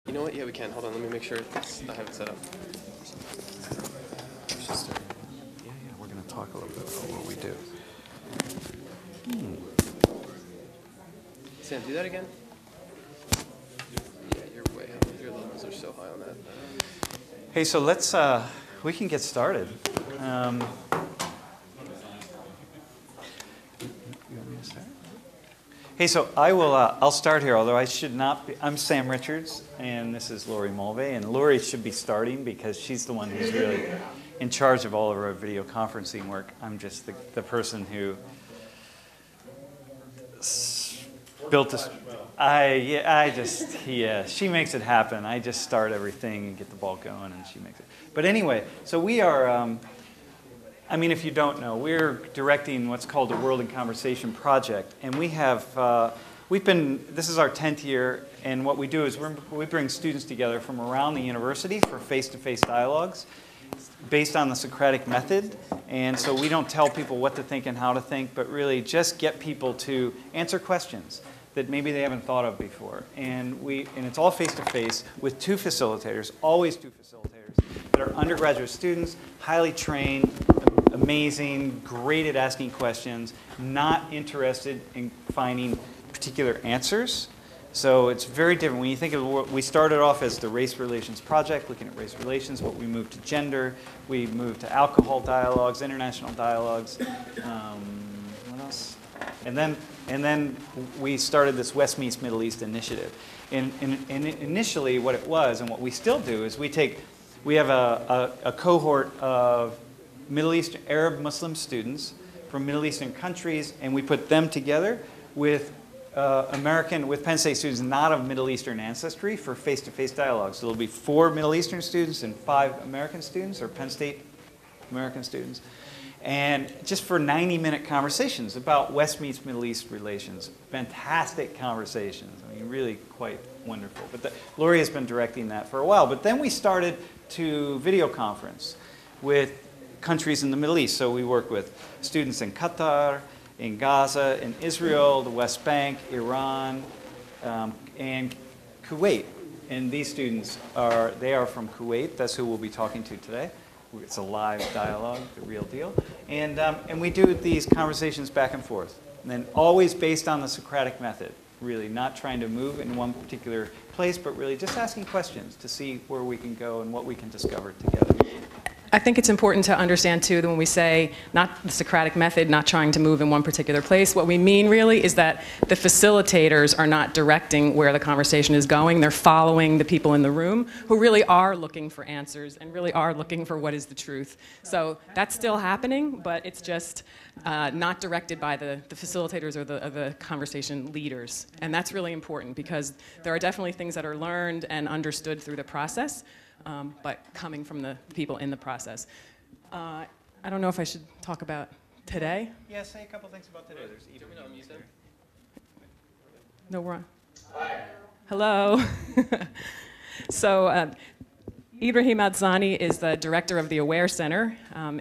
You know what? Yeah, we can. Hold on. Let me make sure I have it set up. Yeah, we're going to talk a little bit about what we do. Sam, do that again. Yeah, you're way high. Your levels are so high on that. Hey, so let's, we can get started. You want me to start? Hey, so I'll start here, although I should not be. I'm Sam Richards, and this is Lori Mulvey, and Lori should be starting because she's the one who's really in charge of all of our video conferencing work. I'm just the person who built this. She makes it happen. I just start everything and get the ball going, and she makes it. But anyway, so we are, I mean, if you don't know, we're directing what's called the World in Conversation project, and we have, this is our 10th year, and what we do is we bring students together from around the university for face-to-face dialogues based on the Socratic method. And so we don't tell people what to think and how to think, but really just get people to answer questions that maybe they haven't thought of before. And it's all face-to-face with two facilitators, always two facilitators, that are undergraduate students, highly trained, amazing, great at asking questions, not interested in finding particular answers. So it's very different. When you think of what we started off as the Race Relations Project, looking at race relations, but we moved to gender, we moved to alcohol dialogues, international dialogues, what else? And then we started this West Meets Middle East initiative. And initially what it was, and what we still do, is we have a cohort of Middle Eastern, Arab Muslim students from Middle Eastern countries, and we put them together with with Penn State students not of Middle Eastern ancestry for face-to-face dialogues. So there'll be 4 Middle Eastern students and 5 American students, or Penn State American students. And just for 90-minute conversations about West meets Middle East relations. Fantastic conversations. I mean, really quite wonderful. But Lori has been directing that for a while. But then we started to video conference with countries in the Middle East. So we work with students in Qatar, in Gaza, in Israel, the West Bank, Iran, and Kuwait. And these students are from Kuwait. That's who we'll be talking to today. It's a live dialogue, the real deal. And we do these conversations back and forth. And then always based on the Socratic method, really not trying to move in one particular place, but really just asking questions to see where we can go and what we can discover together. I think it's important to understand, too, that when we say not the Socratic method, not trying to move in one particular place, what we mean really is that the facilitators are not directing where the conversation is going. They're following the people in the room who really are looking for answers and really are looking for what is the truth. So that's still happening, but it's just not directed by the facilitators or the conversation leaders. And that's really important because there are definitely things that are learned and understood through the process. But coming from the people in the process. I don't know if I should talk about today. Yeah, say a couple things about today. There's Ibrahim. No, we're on. Hi. Hello. So Ibrahim Adzani is the director of the Aware Center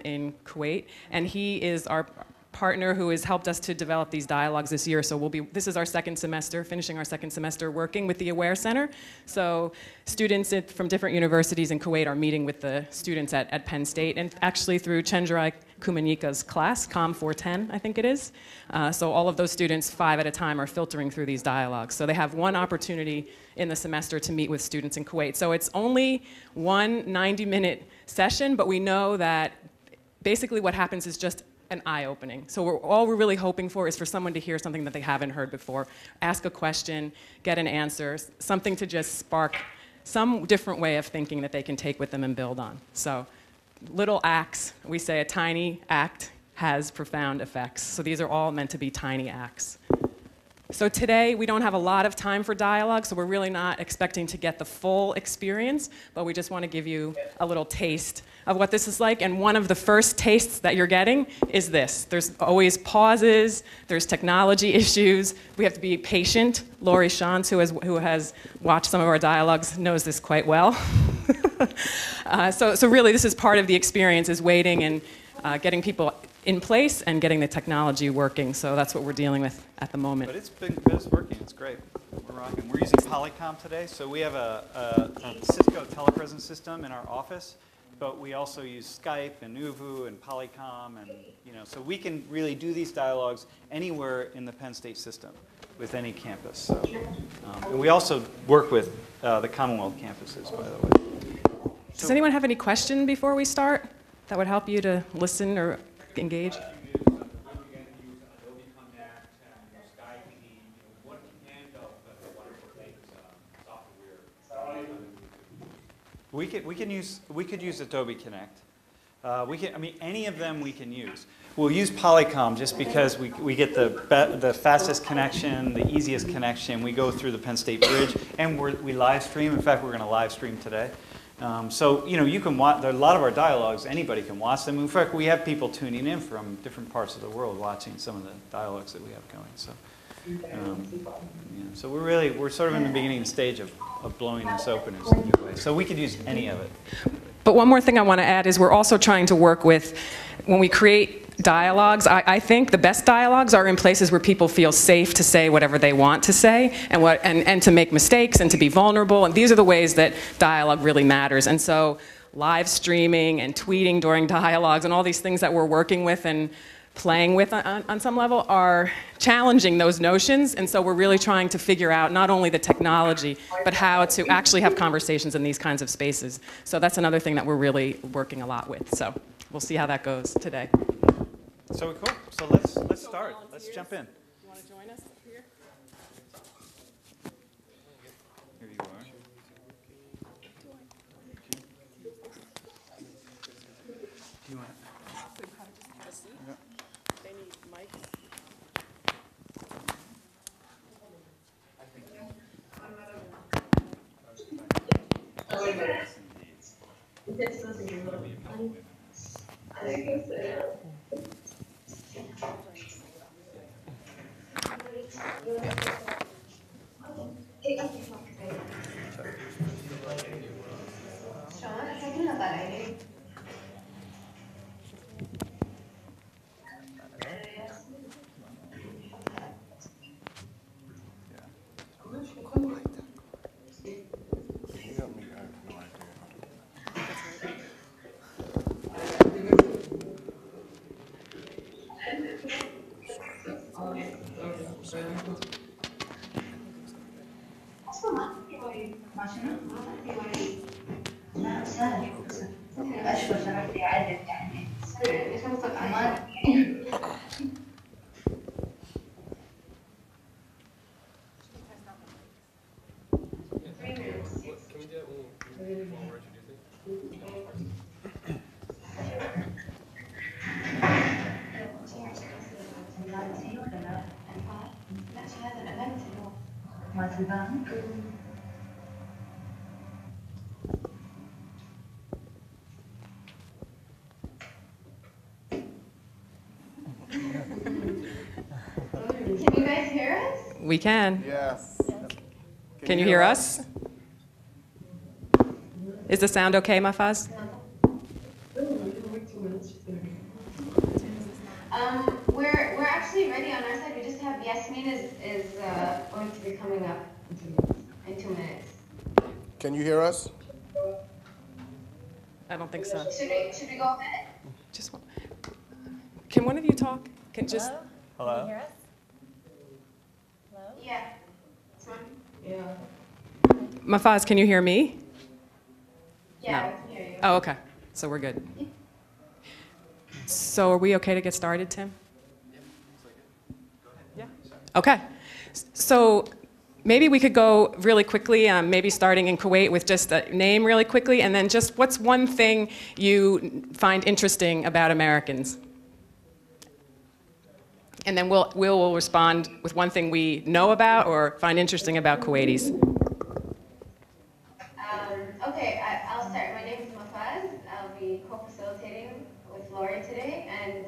in Kuwait, and he is our partner who has helped us to develop these dialogues this year. So this is our second semester, finishing our second semester working with the Aware Center. So students from different universities in Kuwait are meeting with the students at Penn State, and actually through Chenjerai Kumanika's class, COM 410, I think it is. So all of those students, 5 at a time, are filtering through these dialogues. So they have one opportunity in the semester to meet with students in Kuwait. So it's only one 90-minute session, but we know that basically what happens is just an eye-opening. So all we're really hoping for is for someone to hear something that they haven't heard before, ask a question, get an answer, something to just spark some different way of thinking that they can take with them and build on. So little acts, we say a tiny act has profound effects. So these are all meant to be tiny acts. So today, we don't have a lot of time for dialogue, so we're really not expecting to get the full experience, but we just want to give you a little taste of what this is like. And one of the first tastes that you're getting is this. There's always pauses, there's technology issues, we have to be patient. Lori Shantz, who has watched some of our dialogues, knows this quite well. So really, this is part of the experience, is waiting and getting people in place and getting the technology working. So that's what we're dealing with at the moment. But it's working. It's great. We're rocking. We're using Polycom today, so we have a Cisco telepresence system in our office, but we also use Skype and Uvu and Polycom, and so we can really do these dialogues anywhere in the Penn State system with any campus. So, and we also work with the Commonwealth campuses, by the way. Does anyone have any question before we start that would help you to listen or engage? We could use Adobe Connect. Any of them we can use. We'll use Polycom just because we get the fastest connection, the easiest connection. We go through the Penn State Bridge, and we live stream. In fact, we're going to live stream today. So you can watch. A lot of our dialogues, anybody can watch them. In fact, we have people tuning in from different parts of the world watching some of the dialogues that we have going. So, so we're sort of in the beginning stage of blowing this open in some new ways. So we could use any of it. But one more thing I want to add is we're also trying to work with, when we create dialogues, I think the best dialogues are in places where people feel safe to say whatever they want to say and to make mistakes and to be vulnerable. And these are the ways that dialogue really matters. And so live streaming and tweeting during dialogues and all these things that we're working with and playing with on some level are challenging those notions. And so we're really trying to figure out not only the technology, but how to actually have conversations in these kinds of spaces. So that's another thing that we're really working a lot with. So we'll see how that goes today. So cool. So let's start. Let's jump in. You want to join us up here? Here you are. Do you want? Yeah. They need mics. Can you guys hear us? We can. Yes. Can you hear us? Is the sound okay, Mafaz? We're actually ready on our side. We just have Yasmin is going to be coming up in 2 minutes. Can you hear us? I don't think so. Should we go ahead? Just one. Can one of you talk? Can just. Hello? Can you hear us? Hello? Yeah. This one? Yeah. Mafaz, can you hear me? Yeah, No. I can hear you. Oh, okay. So we're good. So are we okay to get started, Tim? Yeah. Okay. So maybe we could go really quickly, maybe starting in Kuwait with just a name really quickly, and then just what's one thing you find interesting about Americans? And then we'll respond with one thing we know about or find interesting about Kuwaitis. Okay, I'll start. My name is Mafaz. I'll be co-facilitating with Lori today. And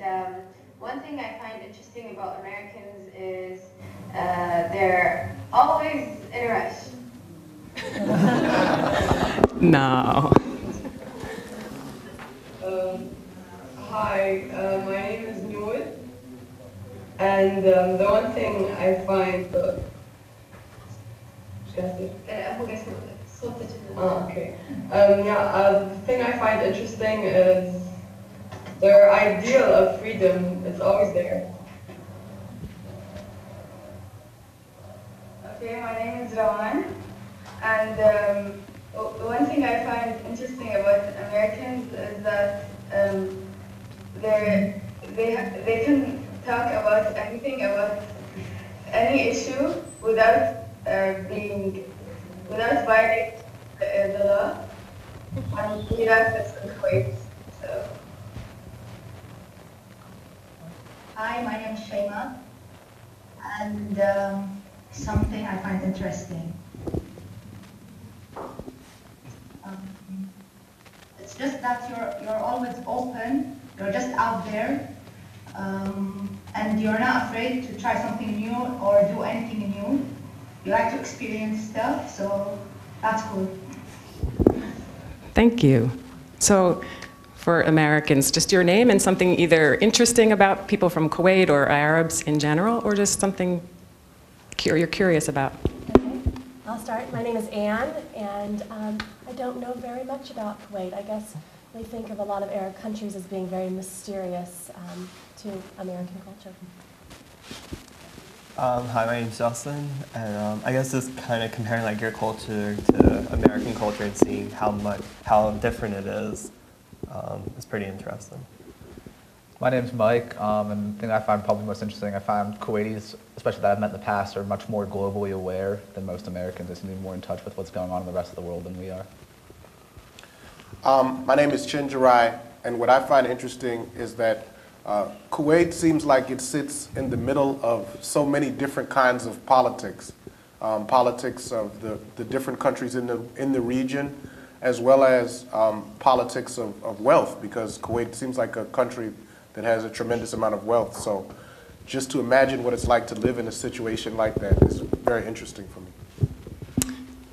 one thing I find interesting about Americans is they're always in a rush. No. Hi, my name is Noor, and the one thing I find Okay. The thing I find interesting is their ideal of freedom is always there. Okay, my name is Rawan, and one thing I find interesting about Americans is that they can talk about anything, about any issue without violating the law. And we have this in Kuwait. So. Hi, my name is Shayma, and something I find interesting. It's just that you're always open, you're just out there, and you're not afraid to try something new or do anything new. You like to experience stuff, so that's cool. Thank you. So for Americans, just your name and something either interesting about people from Kuwait or Arabs in general, or just something you're curious about. Okay, I'll start. My name is Anne, and I don't know very much about Kuwait. I guess we think of a lot of Arab countries as being very mysterious to American culture. Hi, my name's Justin, and I guess just kind of comparing like your culture to American culture and seeing how different it is pretty interesting. My name's Mike, and the thing I find probably most interesting, I find Kuwaitis, especially that I've met in the past, are much more globally aware than most Americans. They seem to be more in touch with what's going on in the rest of the world than we are. My name is Chinjarai, and what I find interesting is that Kuwait seems like it sits in the middle of so many different kinds of politics. Politics of the different countries in the region, as well as politics of wealth, because Kuwait seems like a country that has a tremendous amount of wealth. So just to imagine what it's like to live in a situation like that is very interesting for me.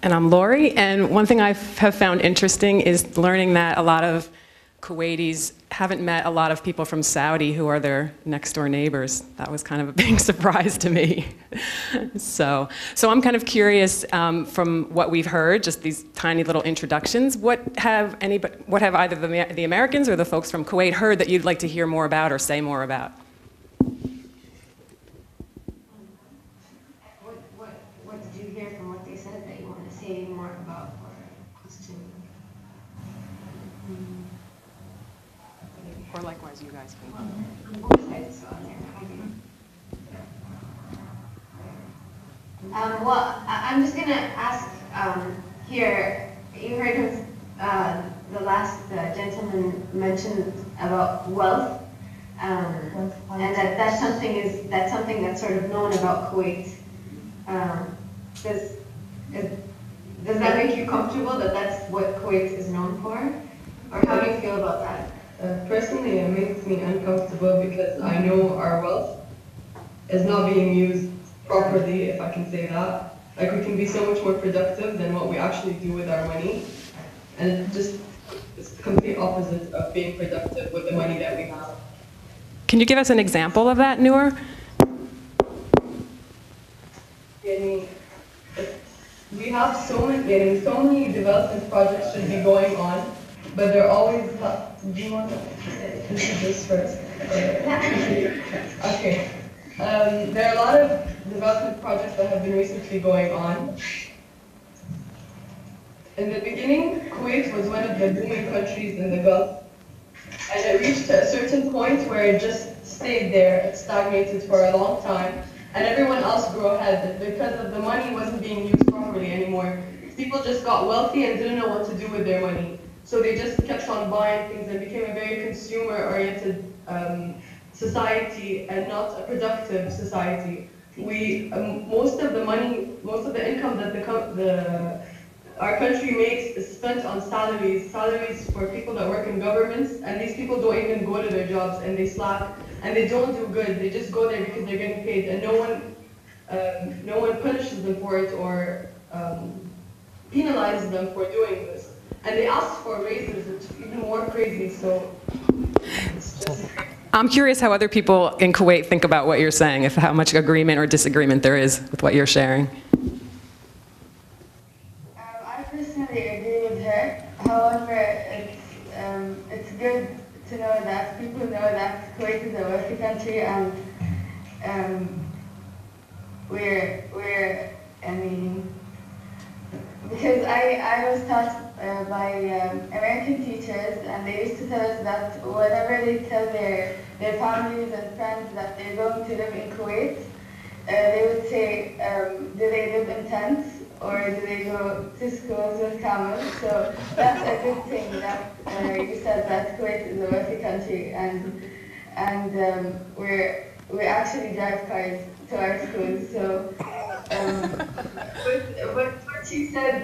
And I'm Lori, and one thing I have found interesting is learning that a lot of Kuwaitis haven't met a lot of people from Saudi who are their next door neighbors. That was kind of a big surprise to me. So I'm kind of curious from what we've heard, just these tiny little introductions, what have either the Americans or the folks from Kuwait heard that you'd like to hear more about or say more about? What did you hear from what they said that you want to say more about or question? Or likewise, you guys can. On both sides, so on there. Well, I'm just going to ask here, you heard of the last gentleman mentioned about wealth, and that's something that's sort of known about Kuwait. Does that make you comfortable that that's what Kuwait is known for? Or how do you feel about that? Personally, it makes me uncomfortable because I know our wealth is not being used properly, if I can say that. Like, we can be so much more productive than what we actually do with our money. And it's the complete opposite of being productive with the money that we have. Can you give us an example of that, Noor? We have so many development projects should be going on, but they're always. Do you want to do this first? Okay. There are a lot of development projects that have been recently going on. In the beginning, Kuwait was one of the booming countries in the Gulf, and it reached a certain point where it just stayed there. It stagnated for a long time, and everyone else grew ahead because of the money wasn't being used properly anymore. People just got wealthy and didn't know what to do with their money. So they just kept on buying things and became a very consumer-oriented society and not a productive society. Most of the income that our country makes is spent on salaries for people that work in governments, and these people don't even go to their jobs, and they slack, and they don't do good. They just go there because they're getting paid, and no one punishes them for it or penalizes them for doing this. And they ask for raises, which is even more crazy, so it's just... I'm curious how other people in Kuwait think about what you're saying, how much agreement or disagreement there is with what you're sharing. her. However, it's good to know that people know that Kuwait is a wealthy country, and I mean, because I was taught by American teachers, and they used to tell us that whenever they tell their families and friends that they're going to live in Kuwait, they would say, do they live in tents or do they go to schools with camels? So that's a good thing that you said that Kuwait is a wealthy country, and we actually drive cars to our schools. So what she said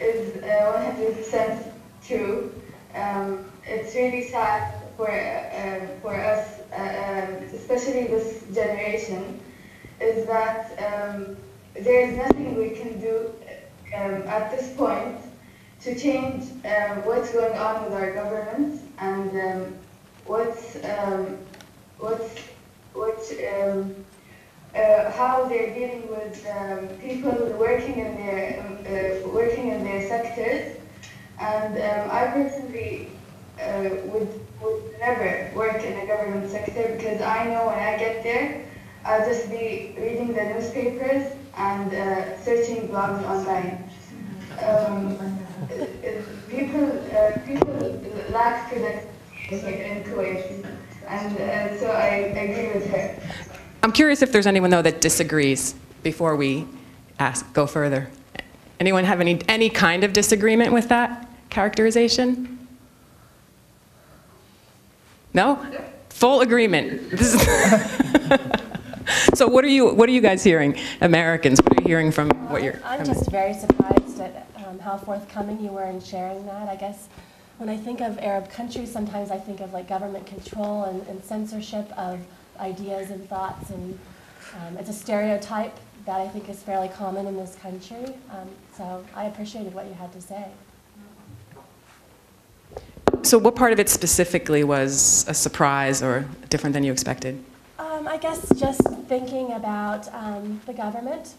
is 100% true. It's really sad for us, especially this generation, is that there is nothing we can do at this point to change what's going on with our government and how they're dealing with people working in their sectors. And I personally would never work in a government sector, because I know when I get there, I'll just be reading the newspapers and searching blogs online. People lack productivity in Kuwait, and so I agree with her. I'm curious if there's anyone, though, that disagrees before we go further. Anyone have any kind of disagreement with that characterization? No? Full agreement. This is so what are you guys hearing, Americans? What are you hearing from what you're... I'm just very surprised at how forthcoming you were in sharing that. I guess when I think of Arab countries, sometimes I think of like government control and censorship of ideas and thoughts, and it's a stereotype that I think is fairly common in this country. So I appreciated what you had to say. So what part of it specifically was a surprise or different than you expected? I guess just thinking about the government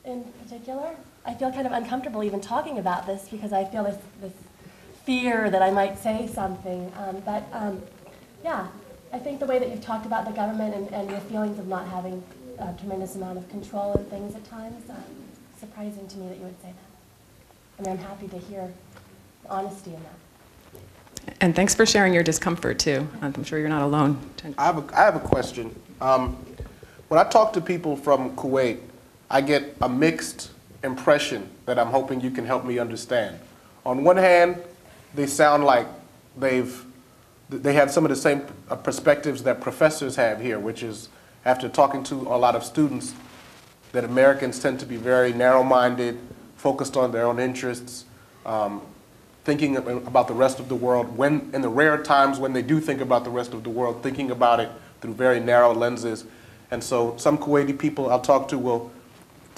in particular. I feel kind of uncomfortable even talking about this because I feel this fear that I might say something. Yeah, I think the way that you've talked about the government and your feelings of not having a tremendous amount of control and things at times, surprising to me that you would say that. I mean, I'm happy to hear the honesty in that. And thanks for sharing your discomfort, too. I'm sure you're not alone. I have a question. When I talk to people from Kuwait, I get a mixed impression that I'm hoping you can help me understand. On one hand, they sound like they have some of the same perspectives that professors have here, which is, after talking to a lot of students, that Americans tend to be very narrow-minded, focused on their own interests, thinking about the rest of the world, when in the rare times when they do think about the rest of the world, thinking about it through very narrow lenses. And so some Kuwaiti people I'll talk to will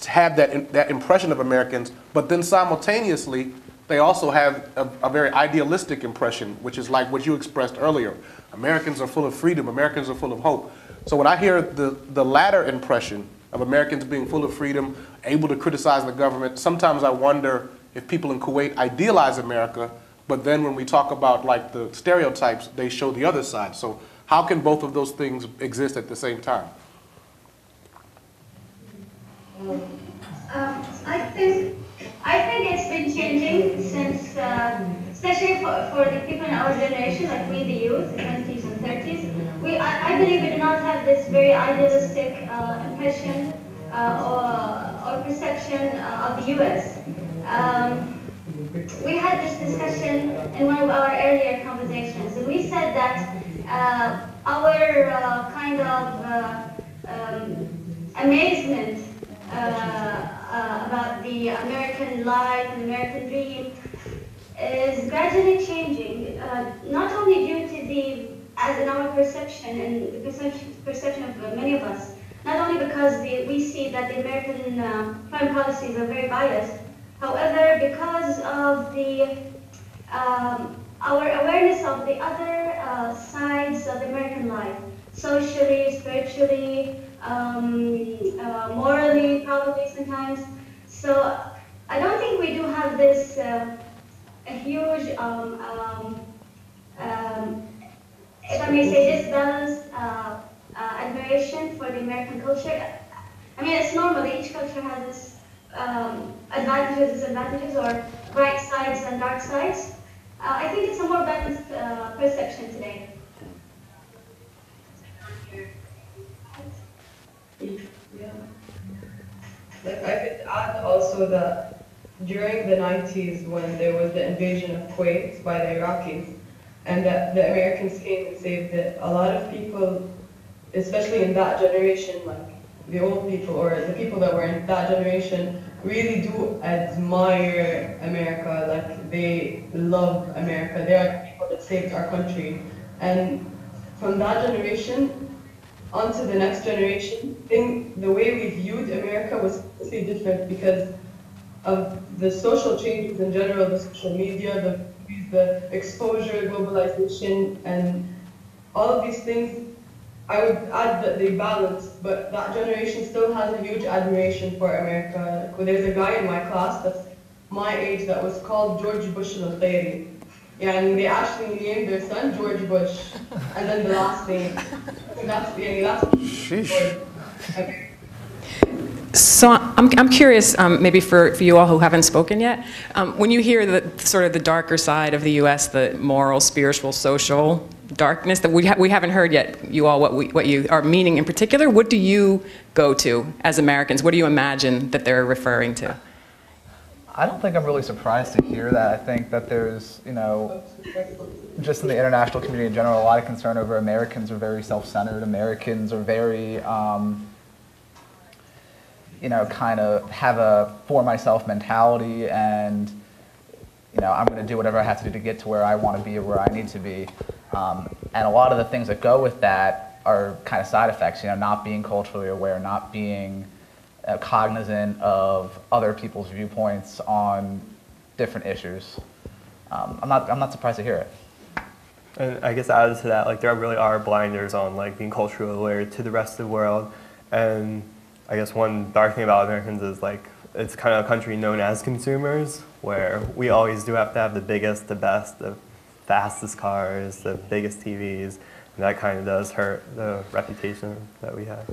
have that impression of Americans, but then simultaneously, they also have a very idealistic impression, which is like what you expressed earlier. Americans are full of freedom, Americans are full of hope. So when I hear the latter impression of Americans being full of freedom, able to criticize the government, sometimes I wonder if people in Kuwait idealize America, but then when we talk about like the stereotypes, they show the other side. So how can both of those things exist at the same time? I think it's been changing since, especially for the people in our generation, like we, the youth, the 20s and 30s. I believe we do not have this very idealistic impression or perception of the U.S. We had this discussion in one of our earlier conversations, and we said that our kind of amazement about the American life and American dream is gradually changing, not only due to as in our perception and the perception of many of us, not only because we see that the American foreign policies are very biased, however, because of our awareness of the other sides of American life, socially, spiritually, morally, probably sometimes. So I don't think we do have this a huge, if I may say, disbalanced admiration for the American culture. I mean, it's normal that each culture has its advantages, disadvantages, or bright sides and dark sides. I think it's a more balanced perception today. Yeah. Like I could add also that during the 90s when there was the invasion of Kuwait by the Iraqis and that the Americans came and saved it, a lot of people, especially in that generation, like the old people or the people that were in that generation, really do admire America. Like they love America. They are the people that saved our country. And from that generation onto the next generation, the way we viewed America was completely different because of the social changes in general, the social media, the exposure, globalization, and all of these things. I would add that they balanced, but that generation still has a huge admiration for America. Like, there's a guy in my class that's my age that was called George Bush al-Khairi. Yeah, and they actually named their son George Bush, and then the last name. And that's So I'm curious, maybe for you all who haven't spoken yet, when you hear the sort of the darker side of the U.S., the moral, spiritual, social darkness that we haven't heard yet, you all, what you are meaning in particular, what do you go to as Americans? What do you imagine that they're referring to? I don't think I'm really surprised to hear that. I think that there's, you know, just in the international community in general, a lot of concern over Americans are very self-centered. Americans are very, you know, kind of have a for myself mentality, and, you know, I'm going to do whatever I have to do to get to where I want to be or where I need to be. And a lot of the things that go with that are kind of side effects, you know, not being culturally aware, not being cognizant of other people's viewpoints on different issues. I'm not surprised to hear it. And I guess added to that, like there really are blinders on like being culturally aware to the rest of the world. And I guess one dark thing about Americans is like it's kind of a country known as consumers, where we always do have to have the biggest, the best, the fastest cars, the biggest TVs, and that kind of does hurt the reputation that we have.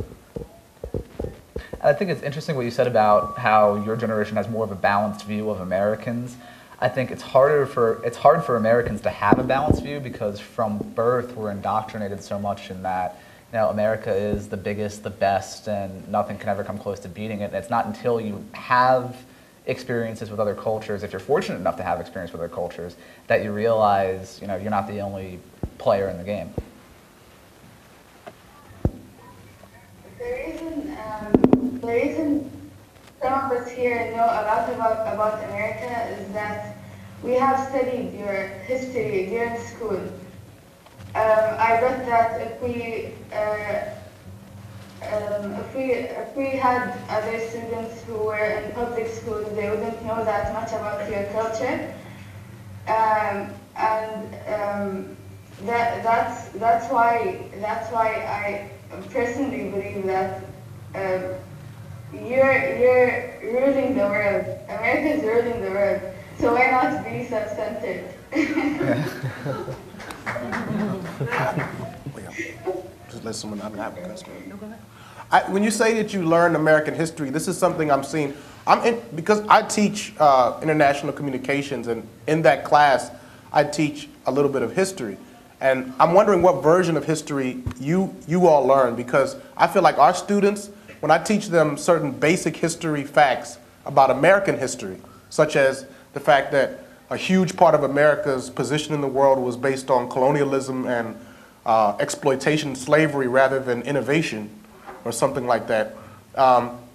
I think it's interesting what you said about how your generation has more of a balanced view of Americans. I think it's hard for Americans to have a balanced view because from birth we're indoctrinated so much in that, you know, America is the biggest, the best, and nothing can ever come close to beating it. And it's not until you have experiences with other cultures, if you're fortunate enough to have experience with other cultures, that you realize, you know, you're not the only player in the game. The reason some of us here know a lot about America is that we have studied your history during school. I bet that if we had other students who were in public schools, they wouldn't know that much about your culture, that's why I personally believe that you're ruling the world. America is ruling the world. So why not be self-centered? Just let someone have a question. No, go ahead. When you say that you learn American history, this is something I'm seeing. Because I teach international communications, and in that class, I teach a little bit of history. And I'm wondering what version of history you all learn, because I feel like our students, when I teach them certain basic history facts about American history, such as the fact that a huge part of America's position in the world was based on colonialism and exploitation, slavery, rather than innovation, or something like that,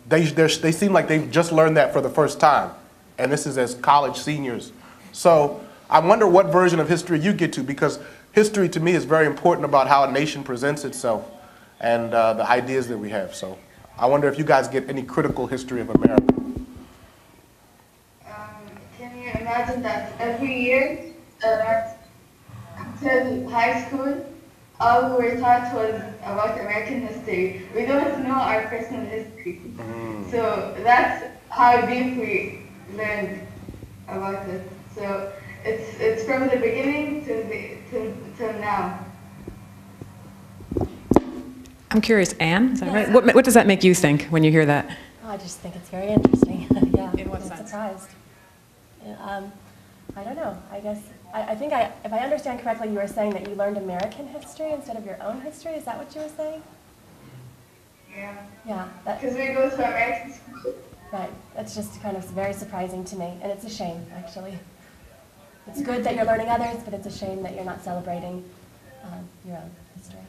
they seem like they've just learned that for the first time, and this is as college seniors. So I wonder what version of history you get to, because history to me is very important about how a nation presents itself and the ideas that we have. So I wonder if you guys get any critical history of America. Can you imagine that every year until high school, all we were taught was about American history. We don't know our personal history. So that's how deep we learned about it. So it's from the beginning till now. I'm curious, Anne, is that right? What does that make you think when you hear that? Oh, I just think it's very interesting. Yeah, In what I'm sense? surprised. I don't know. I guess I think if I understand correctly, you were saying that you learned American history instead of your own history. Is that what you were saying? Yeah. Yeah. Because we go to American school. Right. That's just kind of very surprising to me, and it's a shame, actually. It's good that you're learning others, but it's a shame that you're not celebrating your own history.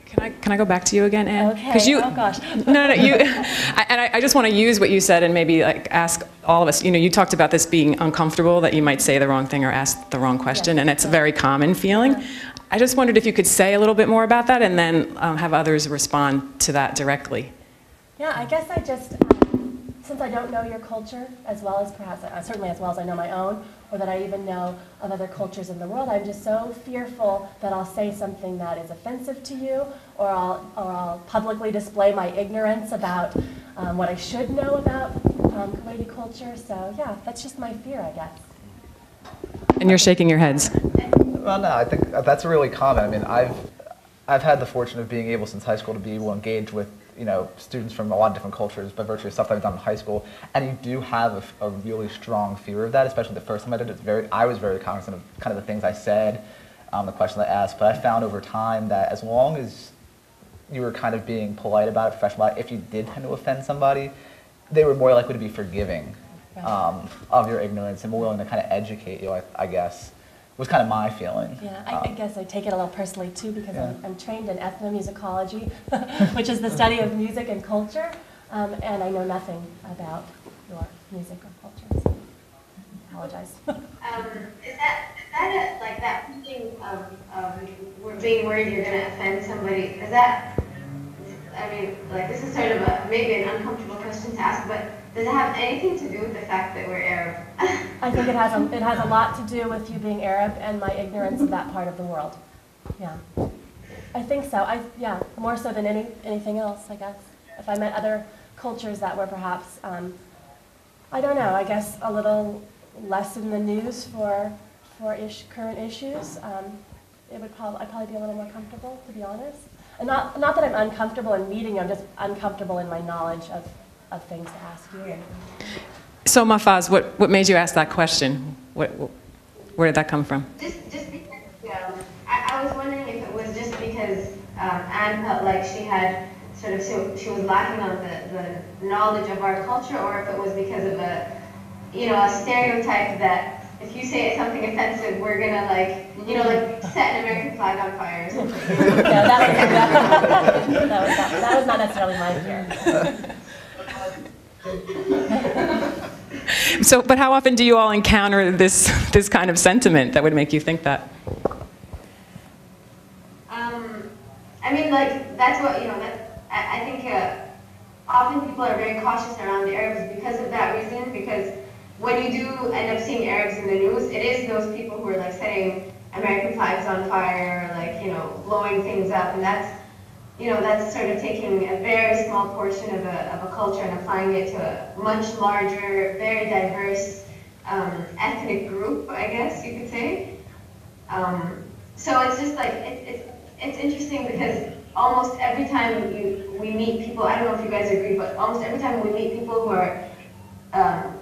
Can I go back to you again, Anne? Okay. Oh gosh. No, you. I just want to use what you said and maybe like ask all of us. You know, you talked about this being uncomfortable, that you might say the wrong thing or ask the wrong question, and it's a very common feeling. Yeah. I just wondered if you could say a little bit more about that, and then have others respond to that directly. Yeah, I guess I just, since I don't know your culture as well as perhaps, certainly as well as I know my own, or that I even know of other cultures in the world, I'm just so fearful that I'll say something that is offensive to you, or I'll publicly display my ignorance about what I should know about Kuwaiti culture. So yeah, that's just my fear, I guess. And you're shaking your heads. Well, no, I think that's really common. I mean, I've had the fortune of being able since high school to be able to engage with students from a lot of different cultures by virtue of stuff that I've done in high school, and you do have a really strong fear of that, especially the first time I did it. I was very cognizant of kind of the things I said, the questions I asked, but I found over time that as long as you were kind of being polite about it, professional about it, if you did tend to offend somebody, they were more likely to be forgiving of your ignorance and more willing to kind of educate you, I guess, was kind of my feeling. Yeah, I guess I take it a little personally too, because I'm trained in ethnomusicology, which is the study of music and culture, and I know nothing about your music or culture, so I apologize. Is that like that feeling of being worried you're going to offend somebody? Is that, I mean, like this is sort of maybe an uncomfortable question to ask, but does it have anything to do with the fact that we're Arab? I think it has a lot to do with you being Arab and my ignorance of that part of the world. Yeah, I think so. Yeah, more so than anything else, I guess. If I met other cultures that were perhaps, I don't know, I guess a little less in the news for current issues, I'd probably be a little more comfortable, to be honest. And not that I'm uncomfortable in meeting you, I'm just uncomfortable in my knowledge of things to ask you. So Mahfaz, what made you ask that question? Where did that come from? Just because, I was wondering if it was just because Anne felt like she had she was lacking on the knowledge of our culture, or if it was because of a stereotype that if you say something offensive, we're gonna set an American flag on fire or something. Yeah, that was not necessarily my fear. So, but how often do you all encounter this kind of sentiment that would make you think that? I mean, that's what, I think often people are very cautious around the Arabs because of that reason, because when you do end up seeing Arabs in the news, it is those people who are setting American flags on fire, blowing things up, and that's sort of taking a very small portion of a culture and applying it to a much larger, very diverse ethnic group, I guess you could say. So it's just it's interesting because almost every time we meet people, I don't know if you guys agree, but almost every time we meet people who are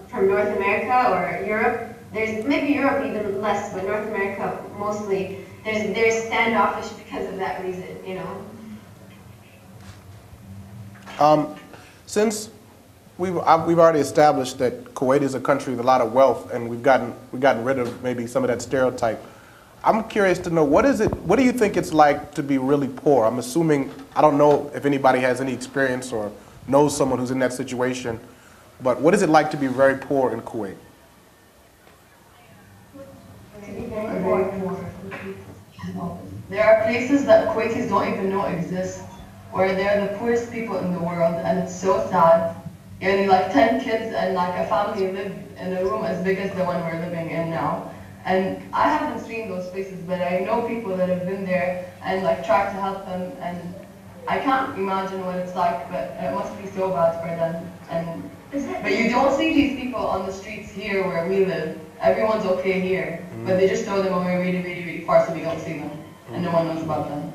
from North America or Europe, there's maybe Europe even less, but North America mostly, there's standoffish because of that reason, Since we've already established that Kuwait is a country with a lot of wealth, and we've gotten rid of maybe some of that stereotype, I'm curious to know, what do you think it's like to be really poor? I'm assuming, I don't know if anybody has any experience or knows someone who's in that situation, but what is it like to be very poor in Kuwait? There are places that Kuwaitis don't even know exist, where they're the poorest people in the world, and it's so sad. Like 10 kids and a family live in a room as big as the one we're living in now. And I haven't seen those places, but I know people that have been there and tried to help them, and I can't imagine what it's like, but it must be so bad for them. And But you don't see these people on the streets here where we live. Everyone's okay here, but they just throw them away really, really, really far so we don't see them, and no one knows about them.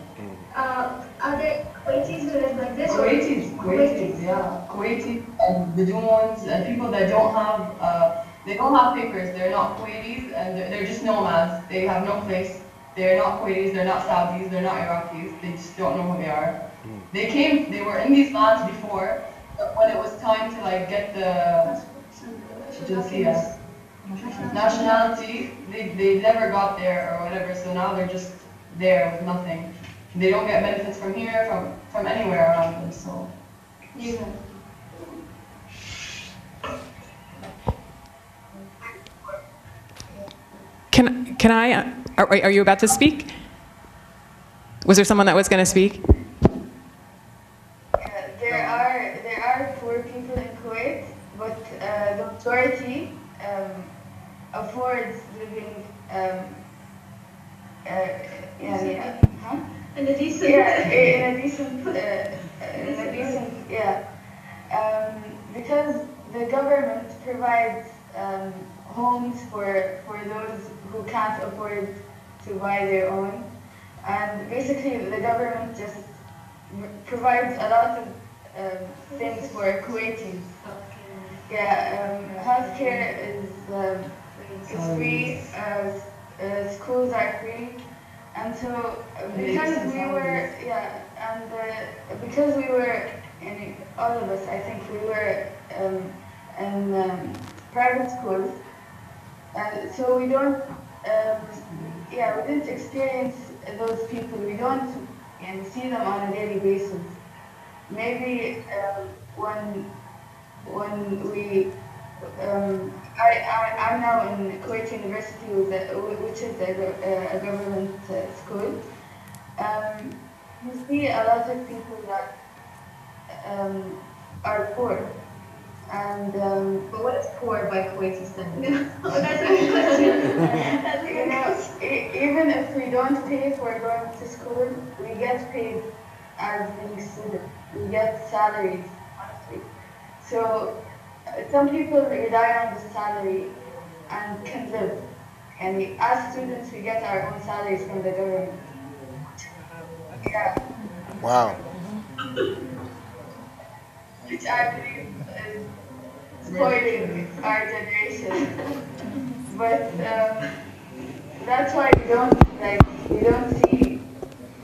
Are there Kuwaitis who live like this? Kuwaitis, yeah. Kuwaitis and Bedoons and people that don't have papers. They're not Kuwaitis and they're just nomads. They have no place. They're not Kuwaitis, they're not Saudis, they're not Iraqis. They just don't know who they are. They were in these lands before, but when it was time to like get the nationality, they never got there or whatever, so now they're just there with nothing. They don't get benefits from here, from anywhere around them, so. Yeah. Can I, are you about to speak? Was there someone that was going to speak? There are poor people in Kuwait, but the majority affords living In a decent because the government provides homes for those who can't afford to buy their own, and basically the government just provides a lot of things for Kuwaitis. Healthcare is free, schools are free. And so, because we were, because we were, all of us, I think we were in private schools, so we don't, we didn't experience those people. We don't see them on a daily basis. Maybe when we, I'm now in Kuwait University, which is a government school. You see a lot of people that are poor. And but what is poor by Kuwaiti standards? That's a good question. Even if we don't pay for going to school, we get paid as being students. We get salaries monthly. So some people rely on the salary and can live. And as students, we get our own salaries from the government. Yeah. Wow. Which I believe is spoiling our generation. But that's why we don't see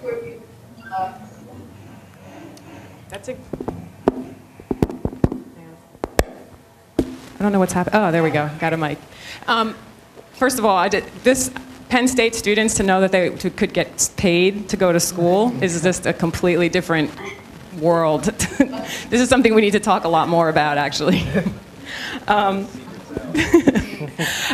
poor people. That's a. I don't know what's happening. Oh, there we go. Got a mic. First of all, this Penn State students to know that they could get paid to go to school is just a completely different world. This is something we need to talk a lot more about, actually.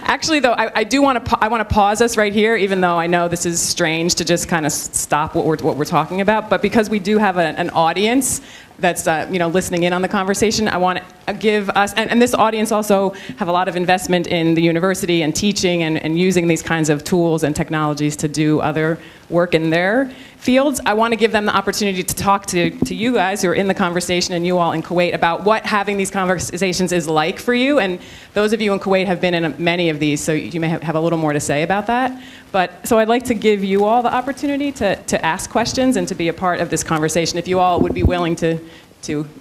Actually, though, I want to pause us right here, even though I know this is strange to just kind of stop what we're talking about. But because we do have an audience that's listening in on the conversation, I want to give us, and this audience also have a lot of investment in the university and teaching and using these kinds of tools and technologies to do other work in their fields. I want to give them the opportunity to talk to you guys who are in the conversation and you all in Kuwait about what having these conversations is like for you. And those of you in Kuwait have been in many of these, so you may have a little more to say about that. But so I'd like to give you all the opportunity to ask questions and to be a part of this conversation, if you all would be willing to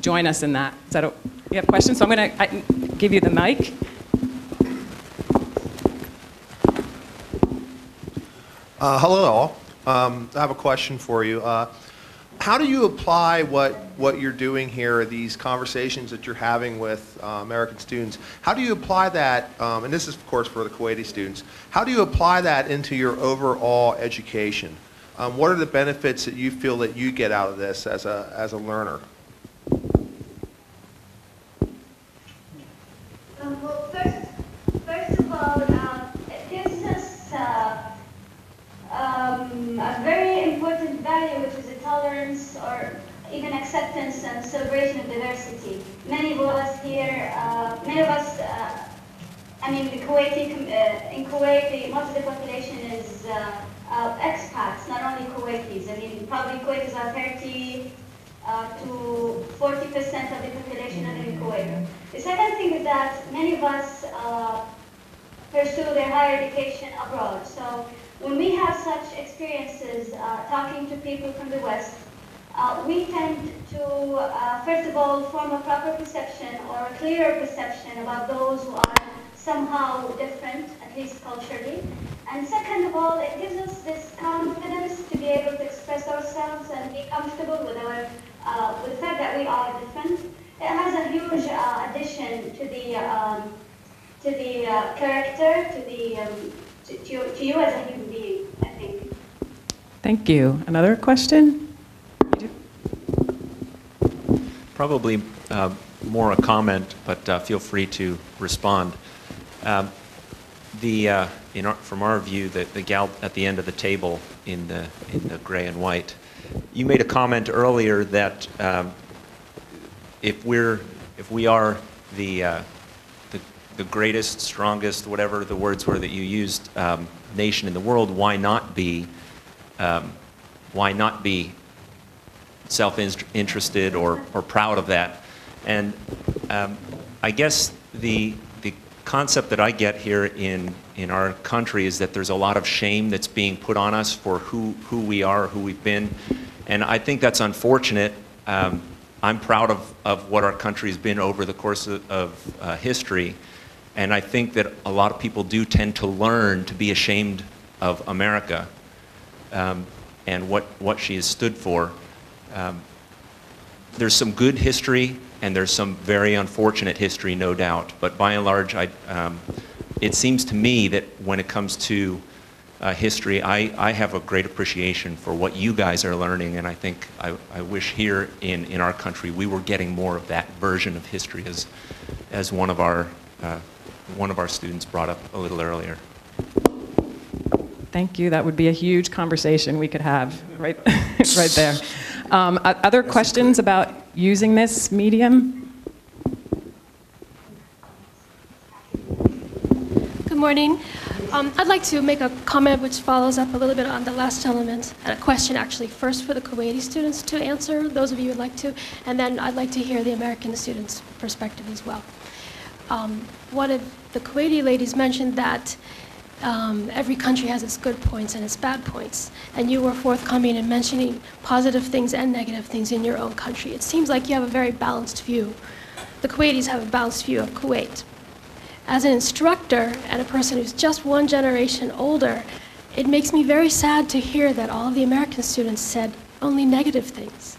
join us in that. You have questions? So I'm going to give you the mic. Hello all. I have a question for you. How do you apply what you're doing here, these conversations that you're having with American students? How do you apply that, and this is of course for the Kuwaiti students, how do you apply that into your overall education? What are the benefits that you feel that you get out of this as a learner? Well, first of all, it gives us a very important value, which is a tolerance or even acceptance and celebration of diversity. Many of us here, I mean, in Kuwait, most of the population is expats, not only Kuwaitis. I mean, probably Kuwaitis are 30 to 40% of the population in Kuwait. The second thing is that many of us pursue their higher education abroad. So when we have such experiences talking to people from the West, we tend to, first of all, form a proper perception or a clearer perception about those who are somehow different, at least culturally. And second of all, it gives us this confidence to be able to express ourselves and be comfortable with with the fact that we are different. It has a huge addition to the character, to you as a human being, I think. Thank you. Another question? Probably more a comment, but feel free to respond. From our view, the gal at the end of the table in the gray and white, you made a comment earlier that if we are the greatest, strongest, whatever the words were that you used, nation in the world, why not be self-interested or proud of that? And I guess the concept that I get here in our country is that there's a lot of shame that's being put on us for who we are, who we've been, and I think that's unfortunate. I'm proud of what our country has been over the course of history, and I think that a lot of people do tend to learn to be ashamed of America and what she has stood for. There's some good history and there's some very unfortunate history, no doubt, but by and large, it seems to me that when it comes to history, I have a great appreciation for what you guys are learning, and I think I wish here in our country we were getting more of that version of history, as one of our students brought up a little earlier. Thank you. That would be a huge conversation we could have right, right there. Other questions about using this medium? Good morning. I'd like to make a comment which follows up a little bit on the last gentleman, and a question actually first for the Kuwaiti students to answer, those of you who would like to, and then I'd like to hear the American students' perspective as well. One of the Kuwaiti ladies mentioned that every country has its good points and its bad points, and you were forthcoming in mentioning positive things and negative things in your own country. It seems like you have a very balanced view. The Kuwaitis have a balanced view of Kuwait. As an instructor and a person who's just one generation older, it makes me very sad to hear that all of the American students said only negative things.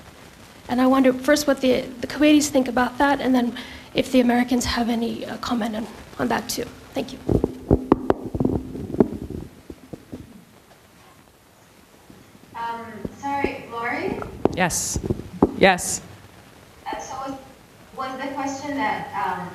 And I wonder first what the Kuwaitis think about that, and then if the Americans have any comment on that too. Thank you. Sorry, Lori? Yes. Yes. So was the question that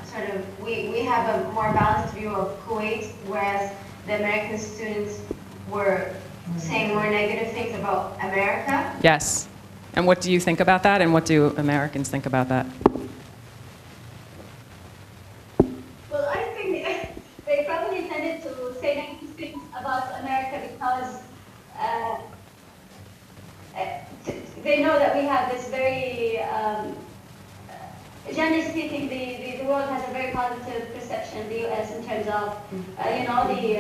sort of we have a more balanced view of Kuwait, whereas the American students were saying more negative things about America? Yes. And what do you think about that, and what do Americans think about that? Well, I think they probably tended to say negative things about America because they know that we have this very, generally speaking, the world has a very positive perception, the U.S., in terms of, the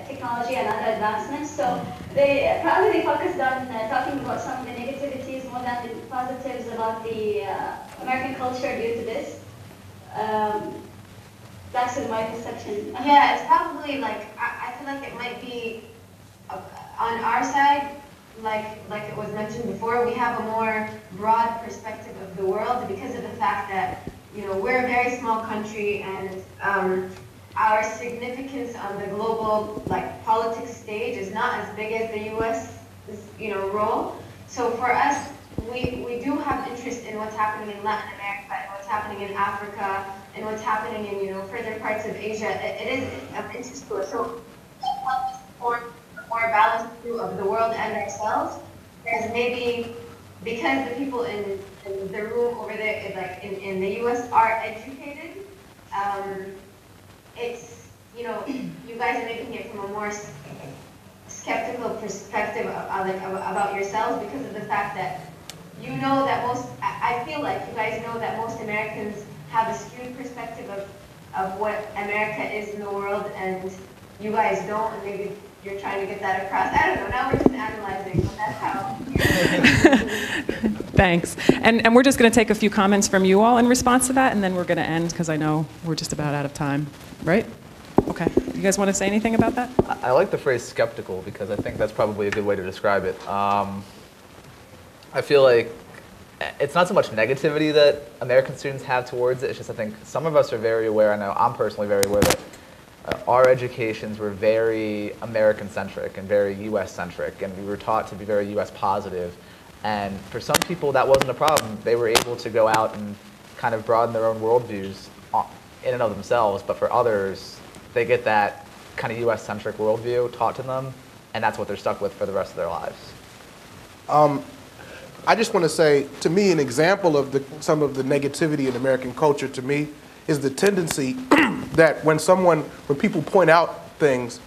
technology and other advancements. So they probably focused on talking about some of the negativities more than the positives about the American culture due to this. That's in my perception. Yeah, it's probably like, I feel like it might be on our side, like it was mentioned before, we have a more broad perspective of the world because of the fact that, we're a very small country, and our significance on the global, politics stage is not as big as the U.S. role. So for us, we do have interest in what's happening in Latin America, and what's happening in Africa, and what's happening in, further parts of Asia. It is of interest to us. So more balanced view of the world and ourselves, whereas maybe because the people in the room over there, in the U.S. are educated, it's, you guys are making it from a more skeptical perspective about yourselves because of the fact that you know that I feel like you guys know that most Americans have a skewed perspective of what America is in the world, and you guys don't, and maybe you're trying to get that across. I don't know, now we're just analyzing, but that's how. Thanks. And we're just going to take a few comments from you all in response to that, and then we're going to end, because I know we're just about out of time. Right? Okay. You guys want to say anything about that? I like the phrase skeptical, because I think that's probably a good way to describe it. I feel like it's not so much negativity that American students have towards it. It's just I think some of us are very aware, I know I'm personally very aware that our educations were very American-centric and very U.S.-centric, and we were taught to be very U.S. positive. And for some people, that wasn't a problem. They were able to go out and kind of broaden their own worldviews in and of themselves. But for others, they get that kind of U.S.-centric worldview taught to them, and that's what they're stuck with for the rest of their lives. I just want to say, to me, an example of some of the negativity in American culture, to me, is the tendency that when people point out things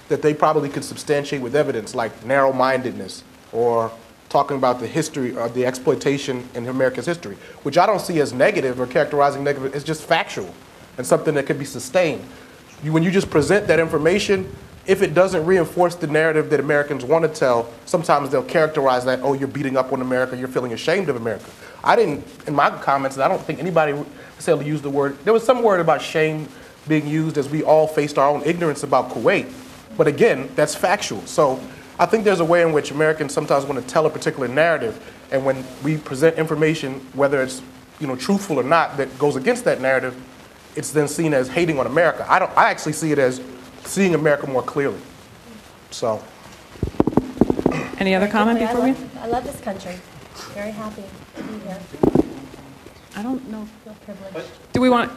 that they probably could substantiate with evidence, like narrow-mindedness or talking about the history or the exploitation in America's history, which I don't see as negative or characterizing negative. It's just factual and something that could be sustained. When you just present that information, if it doesn't reinforce the narrative that Americans want to tell, sometimes they'll characterize that, oh, you're beating up on America, you're feeling ashamed of America. I didn't, in my comments, and I don't think anybody necessarily used the word, there was some word about shame being used as we all faced our own ignorance about Kuwait. But again, that's factual. So I think there's a way in which Americans sometimes want to tell a particular narrative, and when we present information, whether it's truthful or not, that goes against that narrative, it's then seen as hating on America. I actually see it as seeing America more clearly. So. Any other comment before we? I love this country. Very happy to be here. I don't know. Feel privileged. Do we want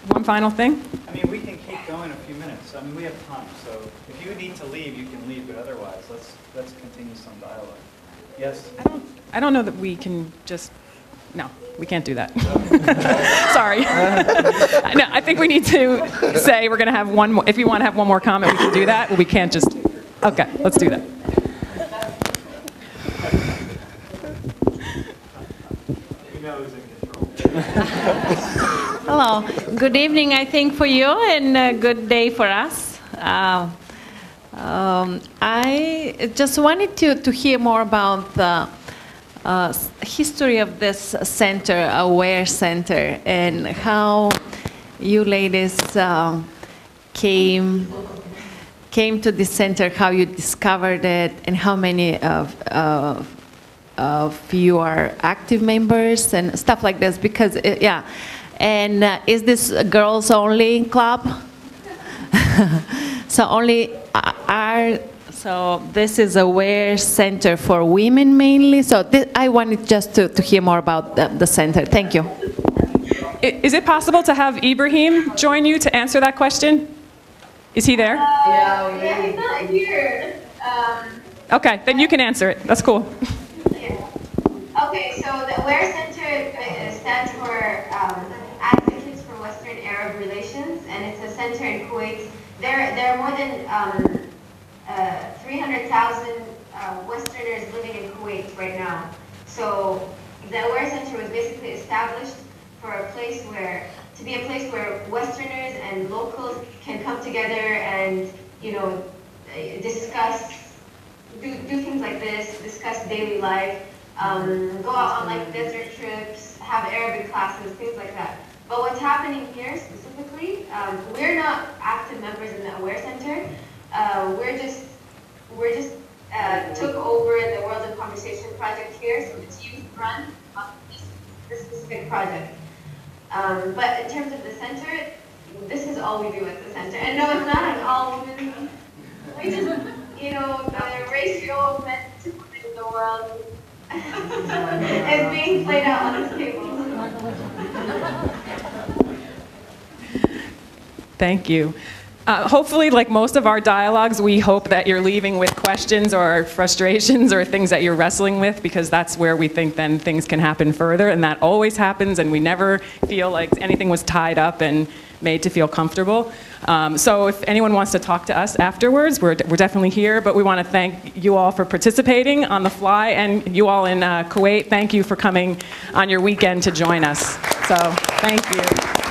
one final thing? I mean, we can keep going a few minutes. I mean, we have time. So if you need to leave, you can leave. But otherwise, let's continue some dialogue. Yes. I don't know that we can just. No, we can't do that. Sorry. No, I think we need to say we're going to have one more. If you want to have one more comment, we can do that. But we can't just. Okay, let's do that. Hello. Good evening, I think, for you, and a good day for us. I just wanted to hear more about the history of this center, Aware Center, and how you ladies came to this center, how you discovered it, and how many of you are active members and stuff like this. Because yeah, and is this a girls only club? So only So this is Aware Center for women mainly. So I wanted just to hear more about the center. Thank you. Is it possible to have Ibrahim join you to answer that question? Is he there? Yeah, he's not here. Okay, then you can answer it. That's cool. Yeah. Okay, so the Aware Center stands for Advocates for Western Arab Relations, and it's a center in Kuwait. There are more than 300,000 Westerners living in Kuwait right now. So the Aware Center was basically established for a place to be a place where Westerners and locals can come together and, discuss, do things like this, discuss daily life, go out on like desert trips, have Arabic classes, things like that. But what's happening here specifically, we're not active members in the Aware Center. We're just took over the World of Conversation project here, so it's youth run on this specific project. But in terms of the center, this is all we do at the center. And no, it's not an all-women. We just, the ratio of men to women in the world is being played out on this table. Thank you. Hopefully, like most of our dialogues, we hope that you're leaving with questions or frustrations or things that you're wrestling with, because that's where we think then things can happen further, and that always happens, and we never feel like anything was tied up and made to feel comfortable. So if anyone wants to talk to us afterwards, we're definitely here, but we want to thank you all for participating on the fly, and you all in Kuwait, thank you for coming on your weekend to join us. So thank you.